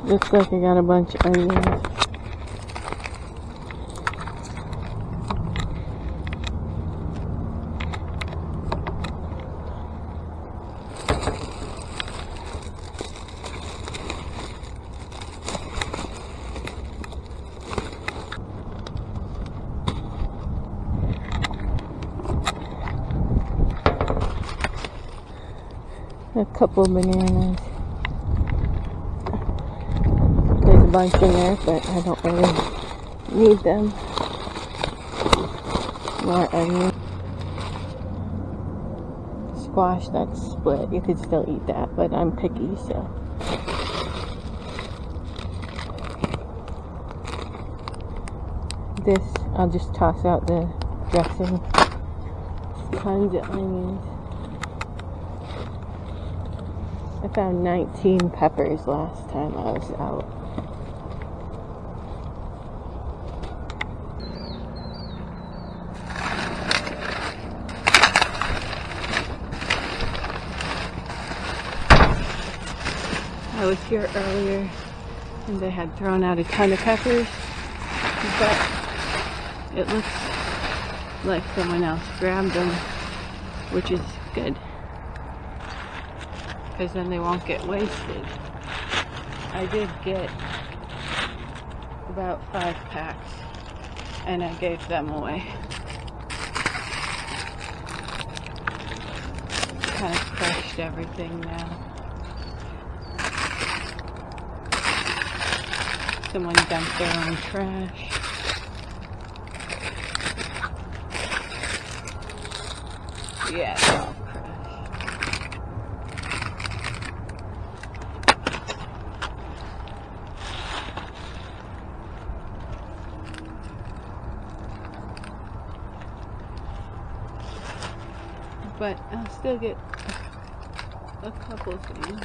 Looks like I got a bunch of onions. A couple of bananas. There's a bunch in there, but I don't really need them. More onion. Squash that's split. You could still eat that, but I'm picky, so. This, I'll just toss out the dressing. Tons of onions. I found 19 peppers last time I was out. I was here earlier and they had thrown out a ton of peppers, but it looks like someone else grabbed them, which is good, because then they won't get wasted. I did get about 5 packs and I gave them away. Kind of crushed everything now. Someone dumped their own trash. Yeah, it's all crushed. But I'll still get a couple things.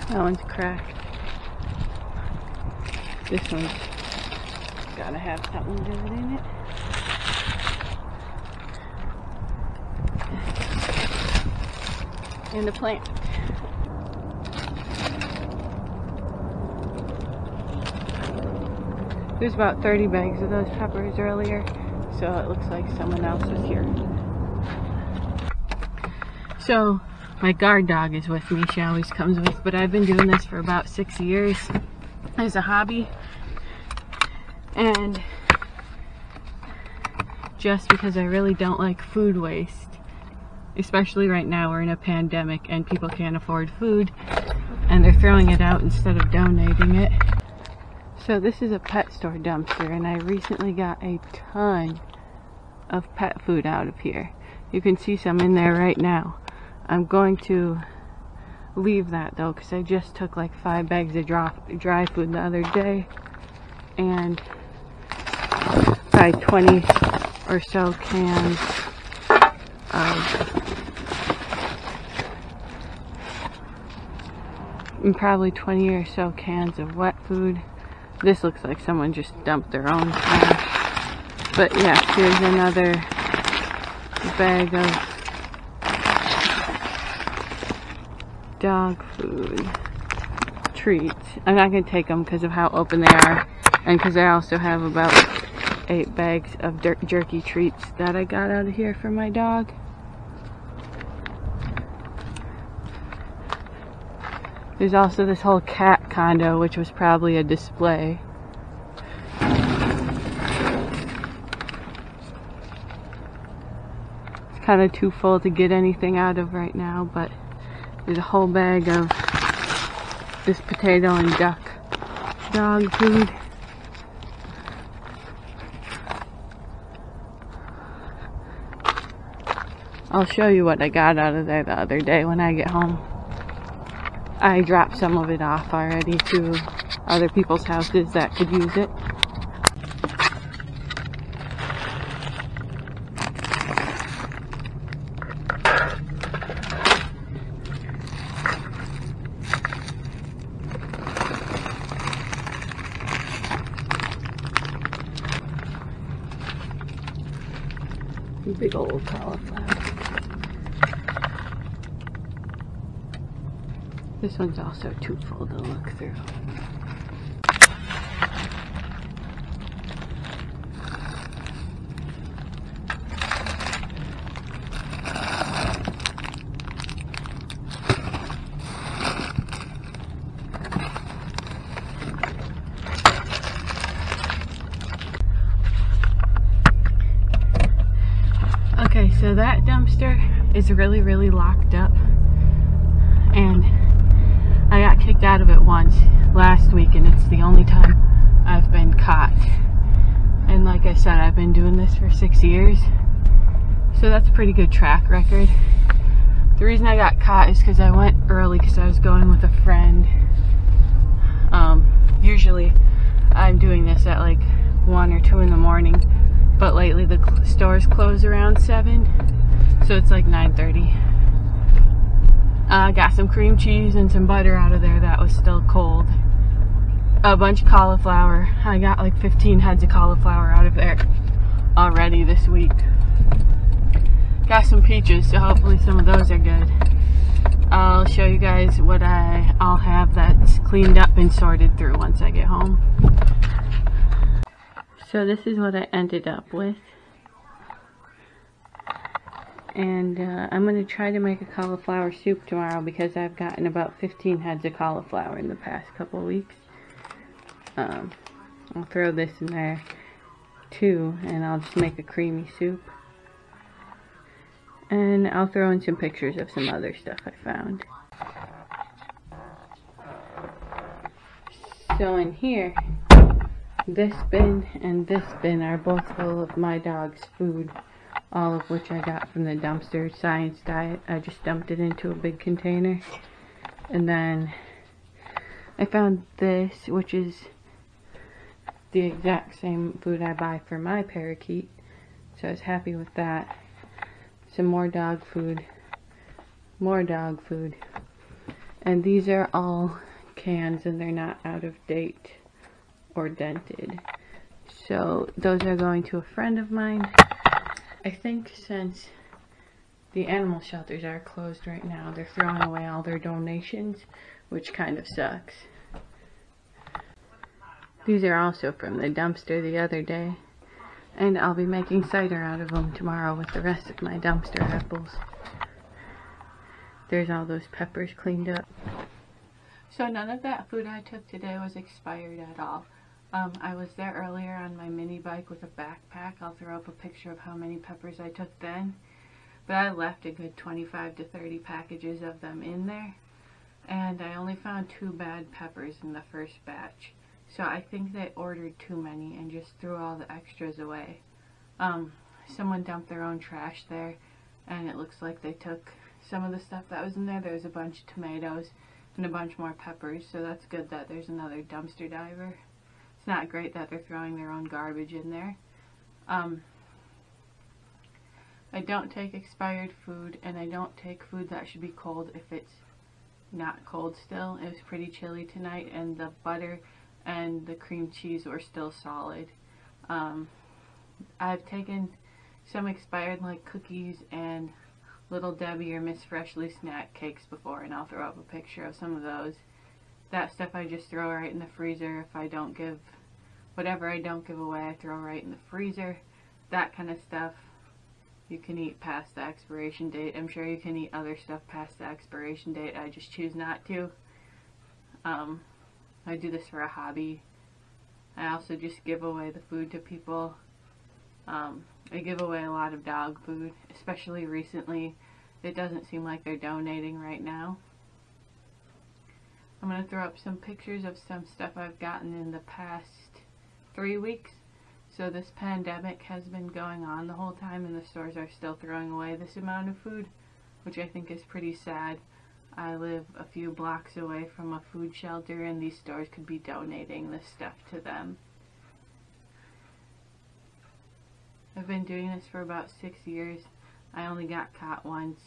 That one's cracked. This one's gotta have something good in it. And a plant. There's about 30 bags of those peppers earlier, so it looks like someone else was here. So, my guard dog is with me, she always comes with, but I've been doing this for about 6 years as a hobby. And just because I really don't like food waste, especially right now we're in a pandemic and people can't afford food and they're throwing it out instead of donating it. So this is a pet store dumpster and I recently got a ton of pet food out of here. You can see some in there right now. I'm going to leave that though, because I just took like 5 bags of dry food the other day and probably 20 or so cans and probably 20 or so cans of wet food. This looks like someone just dumped their own trash. But yeah, here's another bag of dog food treats. I'm not going to take them because of how open they are and because I also have about 8 bags of jerky treats that I got out of here for my dog. There's also this whole cat condo, which was probably a display. kind of too full to get anything out of right now, but there's a whole bag of this potato and duck dog food. I'll show you what I got out of there the other day when I get home. I dropped some of it off already to other people's houses that could use it. Big old cauliflower. This one's also too full to look through. Okay, so that dumpster is really locked up, and I got kicked out of it once last week, and it's the only time I've been caught. And like I said, I've been doing this for 6 years, so that's a pretty good track record. The reason I got caught is because I went early because I was going with a friend. Usually I'm doing this at like 1 or 2 in the morning, but lately the stores close around 7, so it's like 9:30. Got some cream cheese and some butter out of there that was still cold. A bunch of cauliflower. I got like 15 heads of cauliflower out of there already this week. Got some peaches, so hopefully some of those are good. I'll show you guys what I'll have that's cleaned up and sorted through once I get home. So this is what I ended up with. And I'm going to try to make a cauliflower soup tomorrow because I've gotten about 15 heads of cauliflower in the past couple of weeks. I'll throw this in there too, and I'll just make a creamy soup. And I'll throw in some pictures of some other stuff I found. So in here, this bin and this bin are both full of my dog's food, all of which I got from the dumpster. Science Diet. I just dumped it into a big container. And then I found this, which is the exact same food I buy for my parakeet, so I was happy with that. Some more dog food, and these are all cans and they're not out of date or dented, so those are going to a friend of mine. I think since the animal shelters are closed right now, they're throwing away all their donations, which kind of sucks. These are also from the dumpster the other day, and I'll be making cider out of them tomorrow with the rest of my dumpster apples. There's all those peppers cleaned up. So none of that food I took today was expired at all. I was there earlier on my mini bike with a backpack. I'll throw up a picture of how many peppers I took then. But I left a good 25 to 30 packages of them in there. And I only found 2 bad peppers in the first batch. So I think they ordered too many and just threw all the extras away. Someone dumped their own trash there, and it looks like they took some of the stuff that was in there. There's a bunch of tomatoes and a bunch more peppers, so that's good that there's another dumpster diver. It's not great that they're throwing their own garbage in there. I don't take expired food, and I don't take food that should be cold if it's not cold still. It was pretty chilly tonight, and the butter and the cream cheese were still solid. I've taken some expired like cookies and Little Debbie or Miss Freshly snack cakes before, and I'll throw up a picture of some of those. That stuff I just throw right in the freezer. If I don't give, whatever I don't give away, I throw right in the freezer. That kind of stuff you can eat past the expiration date. I'm sure you can eat other stuff past the expiration date. I just choose not to. I do this for a hobby. I also just give away the food to people I give away a lot of dog food, especially recently. It doesn't seem like they're donating right now. I'm going to throw up some pictures of some stuff I've gotten in the past 3 weeks. So this pandemic has been going on the whole time and the stores are still throwing away this amount of food, which I think is pretty sad. I live a few blocks away from a food shelter and these stores could be donating this stuff to them. I've been doing this for about 6 years. I only got caught once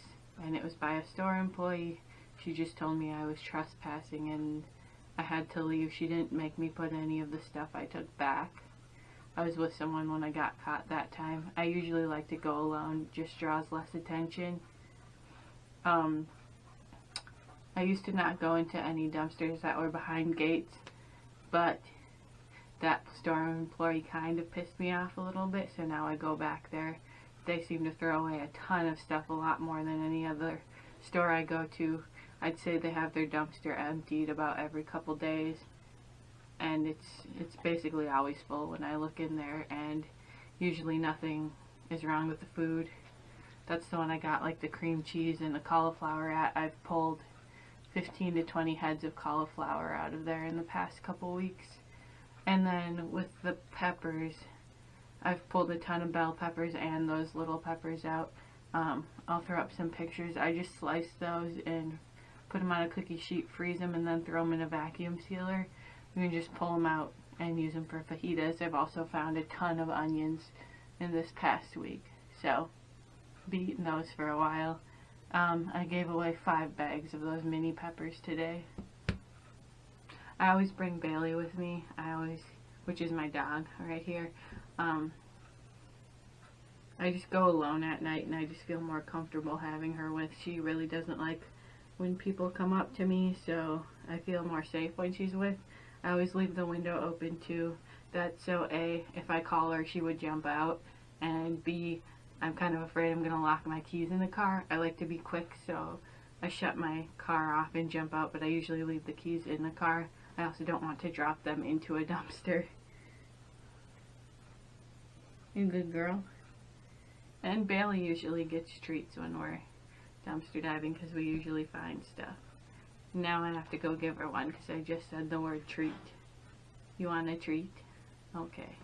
and it was by a store employee. She just told me I was trespassing and I had to leave. She didn't make me put any of the stuff I took back. I was with someone when I got caught that time. I usually like to go alone, just draws less attention. I used to not go into any dumpsters that were behind gates, but that store employee kind of pissed me off a little bit, so now I go back there. They seem to throw away a ton of stuff, a lot more than any other store I go to. I'd say they have their dumpster emptied about every couple days, and it's basically always full when I look in there, and usually nothing is wrong with the food. That's the one I got like the cream cheese and the cauliflower at. I've pulled 15 to 20 heads of cauliflower out of there in the past couple weeks. And then with the peppers, I've pulled a ton of bell peppers and those little peppers out. I'll throw up some pictures. I just slice those and put them on a cookie sheet, freeze them, and then throw them in a vacuum sealer. You can just pull them out and use them for fajitas. I've also found a ton of onions in this past week, so be eating those for a while. I gave away 5 bags of those mini peppers today. I always bring Bailey with me, which is my dog right here. I just go alone at night and I just feel more comfortable having her with. She really doesn't like when people come up to me, so I feel more safe when she's with. I always leave the window open too. That's so A, if I call her, she would jump out, and B, I'm kind of afraid I'm gonna lock my keys in the car. I like to be quick, so I shut my car off and jump out, but I usually leave the keys in the car. I also don't want to drop them into a dumpster. You good girl? And Bailey usually gets treats when we're dumpster diving because we usually find stuff. Now I have to go give her one because I just said the word treat. You want a treat? Okay.